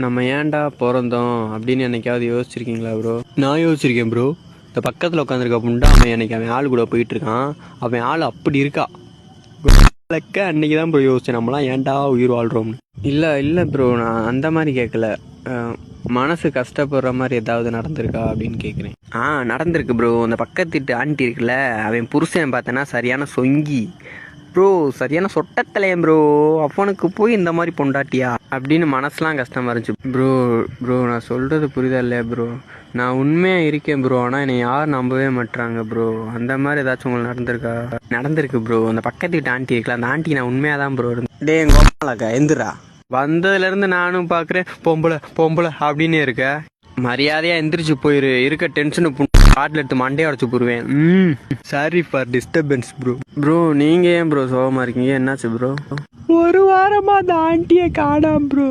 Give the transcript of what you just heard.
நம்ம ஏன்டா பிறந்தோம் அப்படின்னு என்னைக்காவது யோசிச்சிருக்கீங்களா ப்ரோ? நான் யோசிச்சிருக்கேன் ப்ரோ. இந்த பக்கத்தில் உட்காந்துருக்க புண்டா அவன் ஆள் கூட போயிட்டு இருக்கான். அவன் ஆள் அப்படி இருக்கா அன்னைக்கு தான் ப்ரோ யோசிச்சேன், நம்மளாம் ஏன்டா உயிர் வாழ்கிறோம்னு. இல்லை ப்ரோ, நான் அந்த மாதிரி கேட்கல. மனசு கஷ்டப்படுற மாதிரி ஏதாவது நடந்திருக்கா அப்படின்னு கேட்குறேன். நடந்திருக்கு ப்ரோ. அந்த பக்கத்து வீட்டு ஆண்டி இருக்குல்ல, அவன் புருஷன் பார்த்தேன்னா சரியான சொங்கி ப்ரோ, சரியான சொட்டத்தலையன் ப்ரோ. அவனுக்கு போய் இந்த மாதிரி பொண்டாட்டியா அப்படின்னு மனசுலாம் கஷ்டமா இருந்துச்சு ப்ரோ. நான் சொல்கிறது புரியுதா இல்லையா ப்ரோ? நான் உண்மையாக இருக்கேன் ப்ரோ, ஆனால் என்னை யாரும் நம்பவே மாட்டுறாங்க ப்ரோ. அந்த மாதிரி ஏதாச்சும் உங்களுக்கு நடந்திருக்கா? நடந்திருக்கு ப்ரோ. அந்த பக்கத்து வீட்டு ஆண்டி இருக்குல்ல, அந்த ஆண்டி நான் உண்மையாக தான் ப்ரோ இருந்தேன். டே கோமாலக்கா எந்திரா. வந்ததுலேருந்து நானும் பார்க்குறேன் பொம்பளை அப்படின்னு இருக்க. மரியாதையாக எந்திரிச்சு போயிரு. இருக்க டென்ஷனு காட்டில் எடுத்து மண்டையை உடச்சு போடுவேன். Sorry for disturbance bro. நீங்கள் ஏன் ப்ரோ சோகமாக இருக்கீங்க? என்னாச்சு ப்ரோ? ஒரு வாரமாக அந்த ஆண்டியை காணாம் ப்ரோ.